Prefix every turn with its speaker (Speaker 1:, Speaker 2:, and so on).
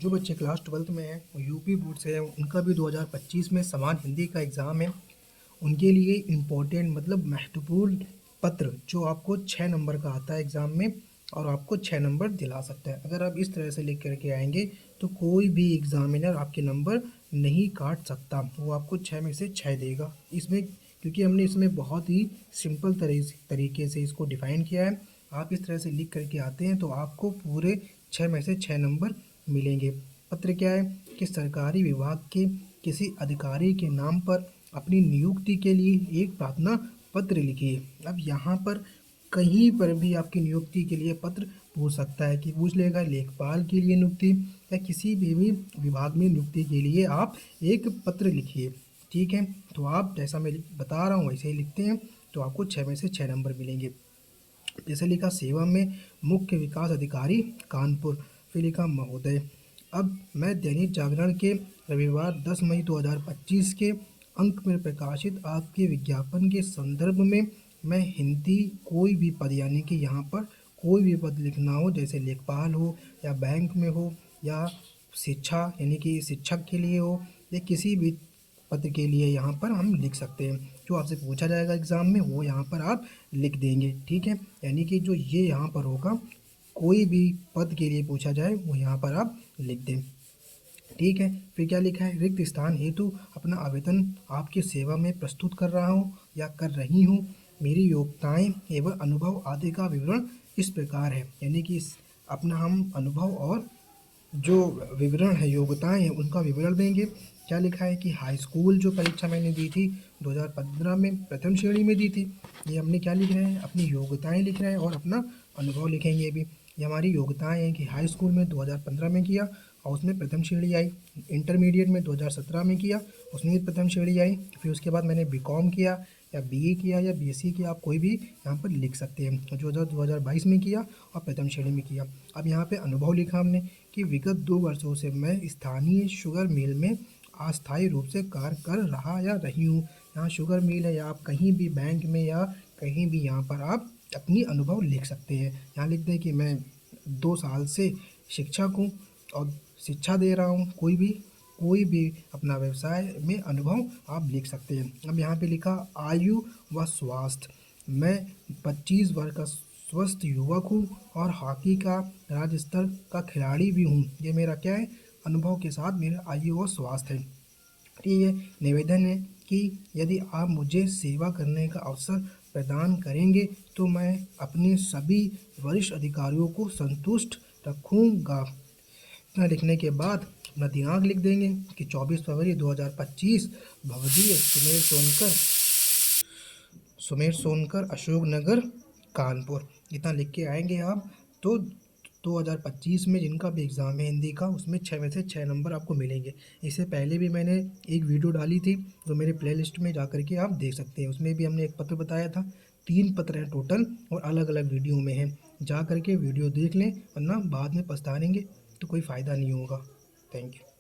Speaker 1: जो बच्चे class 12th में हैं वो यूपी बोर्ड से हैं, उनका भी 2025 में समान हिंदी का एग्ज़ाम है। उनके लिए इम्पोर्टेंट मतलब महत्वपूर्ण पत्र जो आपको 6 नंबर का आता है एग्ज़ाम में और आपको 6 नंबर दिला सकता है। अगर आप इस तरह से लिख करके आएंगे तो कोई भी एग्ज़ामिनर आपके नंबर नहीं काट सकता, वो आपको 6 में से 6 देगा। इसमें क्योंकि हमने इसमें बहुत ही सिंपल तरीके से इसको डिफ़ाइन किया है। आप इस तरह से लिख करके आते हैं तो आपको पूरे 6 में से 6 नंबर मिलेंगे। पत्र क्या है कि सरकारी विभाग के किसी अधिकारी के नाम पर अपनी नियुक्ति के लिए एक प्रार्थना पत्र लिखिए। अब यहाँ पर कहीं पर भी आपकी नियुक्ति के लिए पत्र पूछ सकता है कि पूछ लेगा लेखपाल के लिए नियुक्ति या किसी भी विभाग में नियुक्ति के लिए आप एक पत्र लिखिए। ठीक है, तो आप जैसा मैं बता रहा हूँ वैसे ही लिखते हैं तो आपको 6 में से 6 नंबर मिलेंगे। जैसे लिखा सेवा में मुख्य विकास अधिकारी कानपुर, फिर लिखा महोदय। अब मैं दैनिक जागरण के रविवार 10 मई 2025 के अंक में प्रकाशित आपके विज्ञापन के संदर्भ में मैं हिंदी कोई भी पद यानी कि यहाँ पर कोई भी पद लिखना हो, जैसे लेखपाल हो या बैंक में हो या शिक्षा यानी कि शिक्षक के लिए हो या किसी भी पद के लिए यहाँ पर हम लिख सकते हैं। जो आपसे पूछा जाएगा एग्ज़ाम में वो यहाँ पर आप लिख देंगे। ठीक है, यानी कि जो ये यहाँ पर होगा कोई भी पद के लिए पूछा जाए वो यहाँ पर आप लिख दें। ठीक है, फिर क्या लिखा है, रिक्त स्थान हेतु अपना आवेदन आपकी सेवा में प्रस्तुत कर रहा हूँ या कर रही हूँ। मेरी योग्यताएं एवं अनुभव आदि का विवरण इस प्रकार है, यानी कि अपना हम अनुभव और जो विवरण है योग्यताएं हैं उनका विवरण देंगे। क्या लिखा है कि हाई स्कूल जो परीक्षा मैंने दी थी 2015 में प्रथम श्रेणी में दी थी, ये हमने क्या लिख रहे हैं अपनी योग्यताएं लिख रहे हैं और अपना अनुभव लिखेंगे भी। ये हमारी योग्यताएं हैं कि हाई स्कूल में 2015 में किया और उसमें प्रथम श्रेणी आई, इंटरमीडिएट में 2017 में किया उसमें प्रथम श्रेणी आई, फिर उसके बाद मैंने बीकॉम किया या बीए किया या बीएससी किया, आप कोई भी यहाँ पर लिख सकते हैं। जो 2022 में किया और प्रथम श्रेणी में किया। अब यहाँ पे अनुभव लिखा हमने कि विगत 2 वर्षों से मैं स्थानीय शुगर मिल में अस्थायी रूप से कार्य कर रहा या रही हूँ। यहाँ शुगर मिल है या आप कहीं भी बैंक में या कहीं भी यहाँ पर आप अपनी अनुभव लिख सकते हैं। यहाँ लिख दें कि मैं 2 साल से शिक्षक हूँ और शिक्षा दे रहा हूँ। कोई भी अपना व्यवसाय में अनुभव आप लिख सकते हैं। अब यहाँ पे लिखा आयु व स्वास्थ्य, मैं 25 वर्ष का स्वस्थ युवक हूँ और हॉकी का राज्य स्तर का खिलाड़ी भी हूँ। ये मेरा क्या है अनुभव के साथ मेरा आयु और स्वास्थ्य है। ठीक है, निवेदन है कि यदि आप मुझे सेवा करने का अवसर प्रदान करेंगे तो मैं अपने सभी वरिष्ठ अधिकारियों को संतुष्ट रखूँगा। इतना लिखने के बाद अपना दिनांक लिख देंगे कि 24 फरवरी 2025 भवदीय सुमेर सोनकर अशोक नगर कानपुर। इतना लिख के आएंगे आप तो 2025 में जिनका भी एग्ज़ाम है हिंदी का उसमें 6 में से 6 नंबर आपको मिलेंगे। इससे पहले भी मैंने एक वीडियो डाली थी जो मेरे प्लेलिस्ट में जा करके आप देख सकते हैं। उसमें भी हमने एक पत्र बताया था, 3 पत्र हैं टोटल और अलग अलग वीडियो में हैं। जा करके वीडियो देख लें वरना बाद में पछताएंगे तो कोई फ़ायदा नहीं होगा। Thank you.